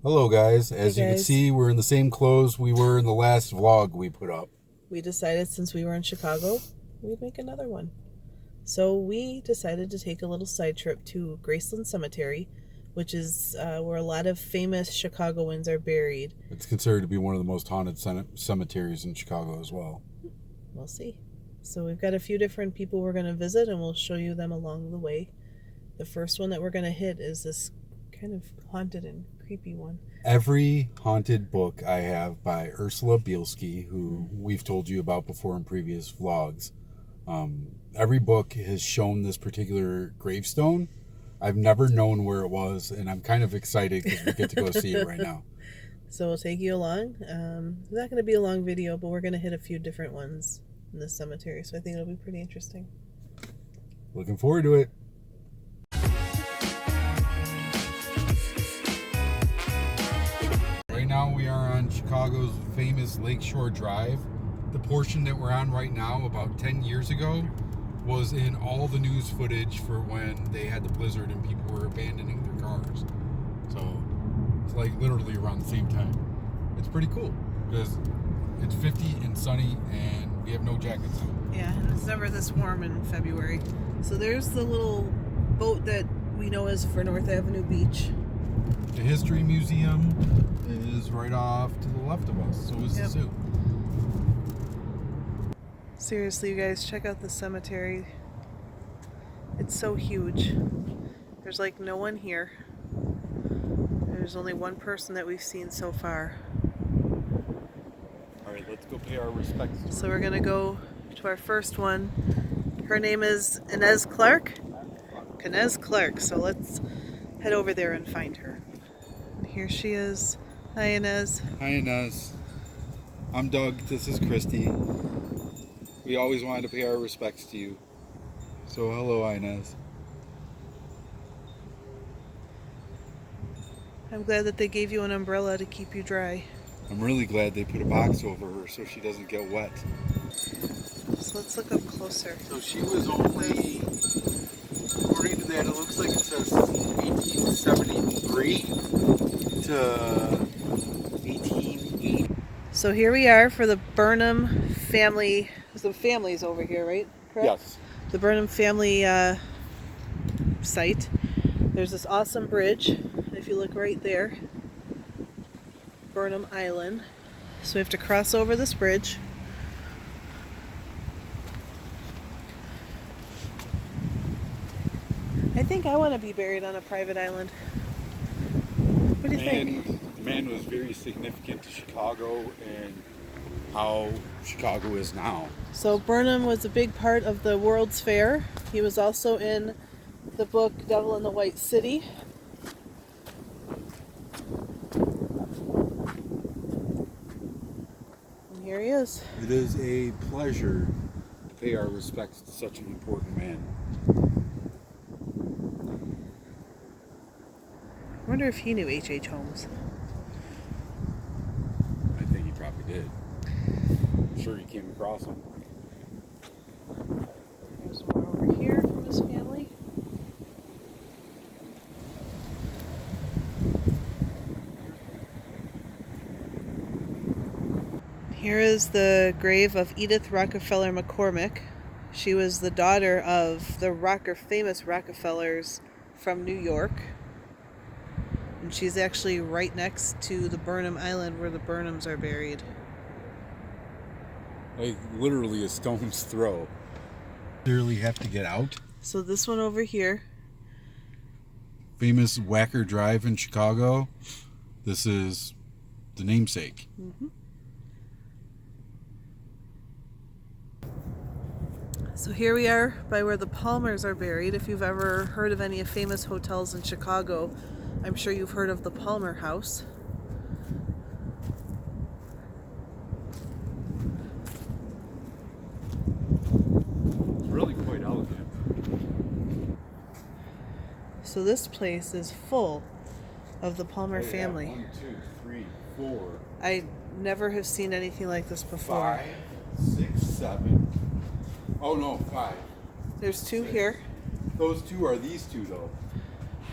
Hello guys, Hey as you can guys, see we're in the same clothes we were in the last vlog we put up. we decided since we were in Chicago, we'd make another one. So we decided to take a little side trip to Graceland Cemetery, which is where a lot of famous Chicagoans are buried. It's considered to be one of the most haunted cemeteries in Chicago as well. We'll see. So we've got a few different people we're going to visit and we'll show you them along the way. The first one that we're going to hit is this kind of haunted and creepy one. Every haunted book I have by Ursula Bielski, who we've told you about before in previous vlogs, every book has shown this particular gravestone. I've never known where it was, and I'm kind of excited because we get to go see it right now. So we'll take you along. It's not going to be a long video, but we're going to hit a few different ones in this cemetery, so I think it'll be pretty interesting. Looking forward to it. Right now we are on Chicago's famous Lakeshore Drive. The portion that we're on right now, about 10 years ago, was in all the news footage for when they had the blizzard and people were abandoning their cars. So it's like literally around the same time. It's pretty cool because it's 50 and sunny and we have no jackets on. Yeah, and it's never this warm in February. So there's the little boat that we know is for North Avenue Beach. The History Museum is right off to the left of us, so is the zoo. Seriously, you guys, check out the cemetery. It's so huge. There's like no one here. There's only one person that we've seen so far. Alright, let's go pay our respects. So we're gonna go to our first one. Her name is Inez Clark. Inez Clark. So let's head over there and find her. And here she is. Hi, Inez. Hi, Inez. I'm Doug. This is Christy. We always wanted to pay our respects to you. So hello, Inez. I'm glad that they gave you an umbrella to keep you dry. I'm really glad they put a box over her so she doesn't get wet. So let's look up closer. So she was only, according to that, it looks like it says 1873 to 1880. So here we are for the Burnham family. The family's over here, right? Correct? Yes. The Burnham family site. There's this awesome bridge. If you look right there, Burnham Island. So we have to cross over this bridge. I think I want to be buried on a private island. What do you think? The man was very significant to Chicago and how Chicago is now. So Burnham was a big part of the World's Fair. He was also in the book Devil in the White City. And here he is. It is a pleasure to pay our respects to such an important man. I wonder if he knew H.H. Holmes. I think he probably did. I'm sure he came across him. There's more over here from his family. Here is the grave of Edith Rockefeller McCormick. She was the daughter of the famous Rockefellers from New York. And she's actually right next to the Burnham Island where the Burnhams are buried. Like literally a stone's throw. Literally have to get out. So this one over here. Famous Wacker Drive in Chicago. This is the namesake. Mm-hmm. So here we are by where the Palmers are buried. If you've ever heard of any famous hotels in Chicago, I'm sure you've heard of the Palmer House. It's really quite elegant. So this place is full of the Palmer family. 1, 2, 3, 4. I never have seen anything like this before. 5, 6, 7. Oh no, 5. There's two 6. here. Those two are these two though.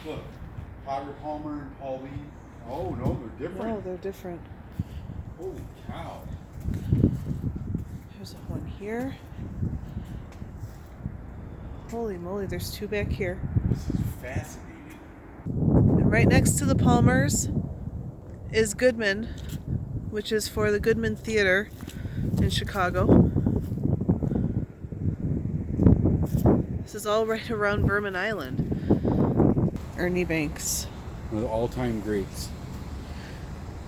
Look, Potter Palmer and Paul Lee Oh, no, they're different. No, they're different. Holy cow. There's one here. Holy moly, there's two back here. This is fascinating. And right next to the Palmers is Goodman, which is for the Goodman Theater in Chicago. This is all right around Berman Island. Ernie Banks. One of the all-time greats.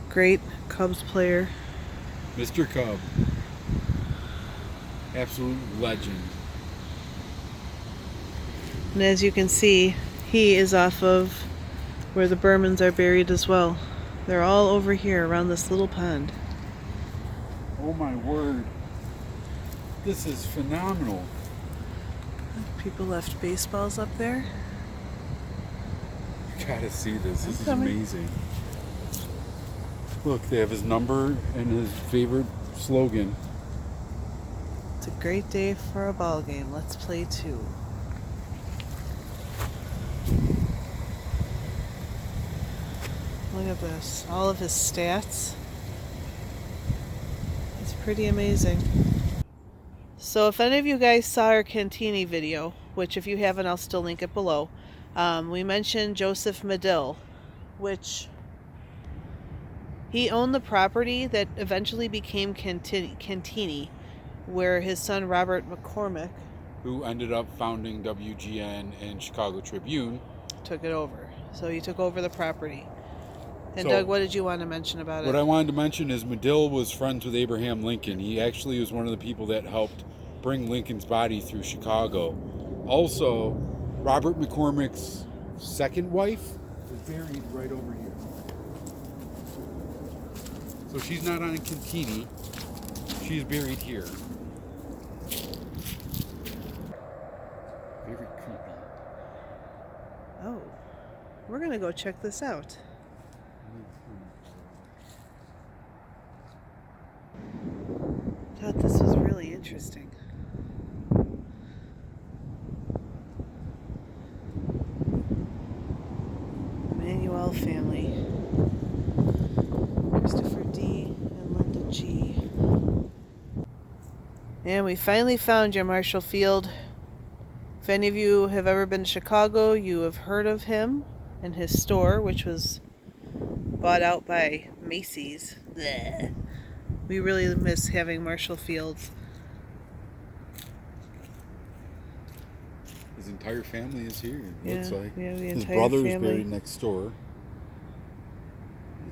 Great Cubs player. Mr. Cub. Absolute legend. And as you can see, he is off of where the Bermans are buried as well. They're all over here around this little pond. Oh my word. This is phenomenal. People left baseballs up there. You gotta see this. This is coming. amazing. Look, they have his number and his favorite slogan. It's a great day for a ball game. Let's play two. Look at this. All of his stats. It's pretty amazing. So if any of you guys saw our Cantigny video, which if you haven't, I'll still link it below, we mentioned Joseph Medill, which he owned the property that eventually became Cantigny, where his son Robert McCormick, who ended up founding WGN and Chicago Tribune, took it over. So he took over the property. And So, Doug, what did you want to mention about it? what I wanted to mention is Medill was friends with Abraham Lincoln. He actually was one of the people that helped bring Lincoln's body through Chicago. Also, Robert McCormick's second wife is buried right over here. So she's not on Cantigny. She's buried here. Very creepy. Oh, we're going to go check this out. Thought this was really interesting. Emmanuel family. Christopher D. and Linda G. And we finally found you, Marshall Field. If any of you have ever been to Chicago, you have heard of him and his store, which was bought out by Macy's. Blech. We really miss having Marshall Fields. His entire family is here, it Yeah, looks like. yeah, the His entire brother is family. buried next door.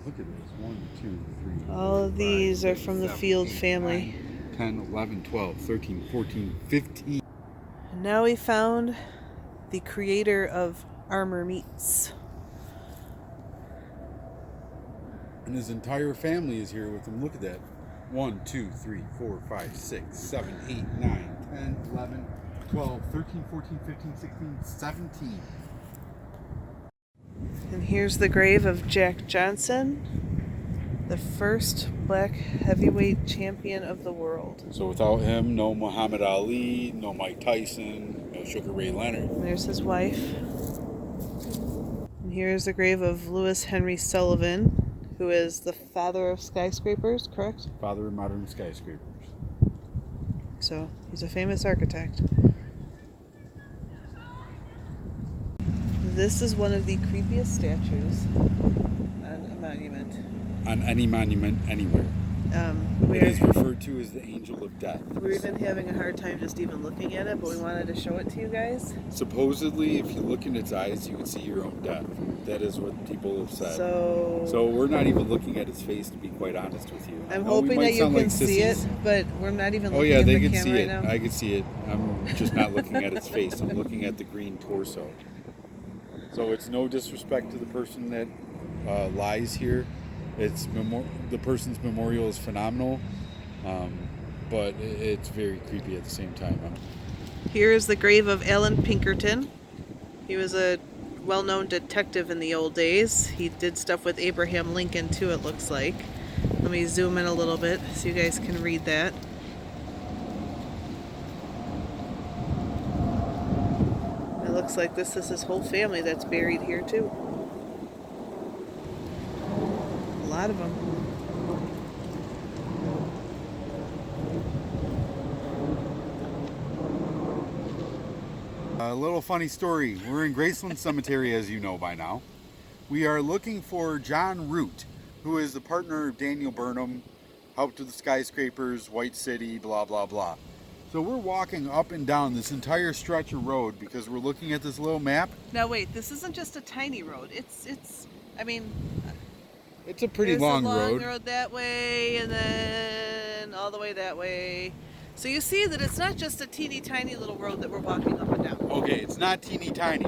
Look at this. 1, 2, 3. All 4, of 5, these are 6, from the 7, Field 8, family. 9, 10, 11, 12, 13, 14, 15. And now we found the creator of Armor Meats. And his entire family is here with him. Look at that. 1, 2, 3, 4, 5, 6, 7, 8, 9, 10, 11, 12, 13, 14, 15, 16, 17. And here's the grave of Jack Johnson, the first black heavyweight champion of the world. So without him, no Muhammad Ali, no Mike Tyson, no Sugar Ray Leonard. And there's his wife. And here's the grave of Lewis Henry Sullivan, who is the father of skyscrapers, correct? Father of modern skyscrapers. So he's a famous architect. This is one of the creepiest statues on a monument. On any monument anywhere. It is referred to as the Angel of Death. We've been having a hard time just even looking at it, but we wanted to show it to you guys. Supposedly, if you look in its eyes, you can see your own death. That is what people have said. So we're not even looking at its face, to be quite honest with you. I'm I know we hoping might that you sound can like see it, sissies. but we're not even Oh looking yeah, at they the can camera see right it. now. I can see it. I'm just not looking at its face. I'm looking at the green torso. So it's no disrespect to the person that lies here. It's the person's memorial is phenomenal, but it's very creepy at the same time. Here is the grave of Alan Pinkerton. He was a well-known detective in the old days. He did stuff with Abraham Lincoln too, it looks like. Let me zoom in a little bit so you guys can read that. It looks like this is his whole family that's buried here too. lot of them. A little funny story. We're in Graceland Cemetery, as you know by now. We are looking for John Root, who is the partner of Daniel Burnham, helped with the skyscrapers, White City, blah, blah, blah. So we're walking up and down this entire stretch of road because we're looking at this little map. Now wait, this isn't just a tiny road. It's I mean, it's a pretty there's long a long road. road that way and then all the way that way. So you see that it's not just a teeny tiny little road that we're walking up and down. Okay, it's not teeny tiny,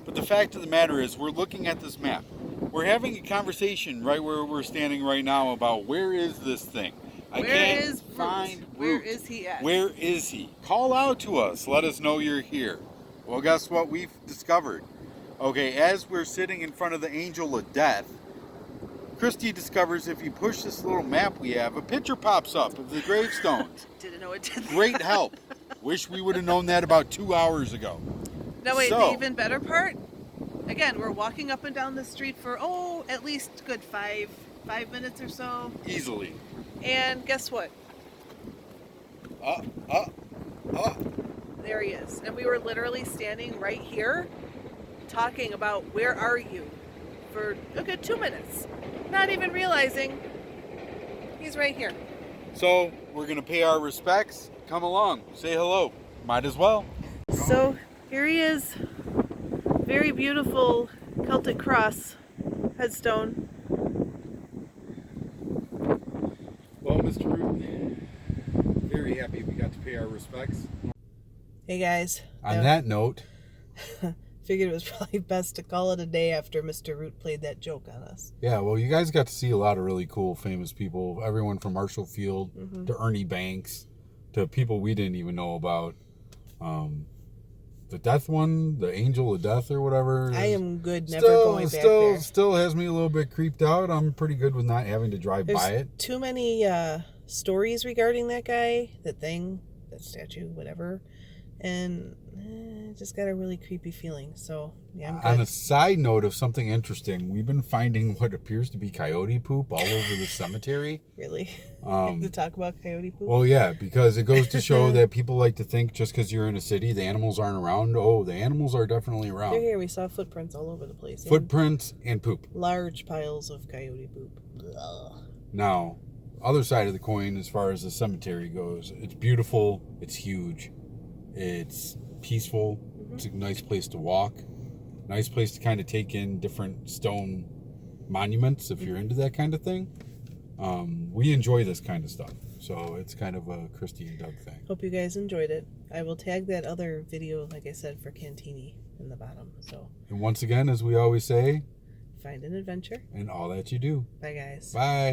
but the fact of the matter is we're looking at this map. We're having a conversation right where we're standing right now about where is this thing? I can't find Root. Where is he at? Where is he? Call out to us. Let us know you're here. Well, guess what we've discovered? Okay, as we're sitting in front of the Angel of Death, Christy discovers if you push this little map we have, a picture pops up of the gravestones. Didn't know it did that. Great help. Wish we would have known that about 2 hours ago. No, wait, So- the even better part? Again, we're walking up and down the street for, at least good five minutes or so. Easily. And guess what? There he is. And we were literally standing right here talking about where are you for a good 2 minutes. Not even realizing he's right here. So we're going to pay our respects. Come along. Say hello. Might as well. So here he is. Very beautiful Celtic cross headstone. Well, Mr. Root, very happy we got to pay our respects. Hey guys. On that note, Figured it was probably best to call it a day after Mr. Root played that joke on us. yeah, well, you guys got to see a lot of really cool, famous people. Everyone from Marshall Field to Ernie Banks to people we didn't even know about. The death one, the Angel of Death or whatever. I am good never going back there. Still has me a little bit creeped out. I'm pretty good with not having to drive by it. Too many stories regarding that guy, that thing, that statue, whatever. And just got a really creepy feeling. So, yeah, I'm good. On a side note of something interesting, we've been finding what appears to be coyote poop all over the cemetery. Really? To talk about coyote poop? Well, yeah, because it goes to show that people like to think just because you're in a city, the animals aren't around. Oh, the animals are definitely around. They're here. We saw footprints all over the place. Footprints and poop. Large piles of coyote poop. Ugh. Now, other side of the coin as far as the cemetery goes, it's beautiful, it's huge, it's peaceful, it's a nice place to walk, nice place to kind of take in different stone monuments if you're into that kind of thing. We enjoy this kind of stuff, so it's kind of a Christy and Doug thing. Hope you guys enjoyed it. I will tag that other video, like I said, for Cantigny in the bottom. So, And once again, as we always say, find an adventure. and all that you do. Bye, guys. Bye.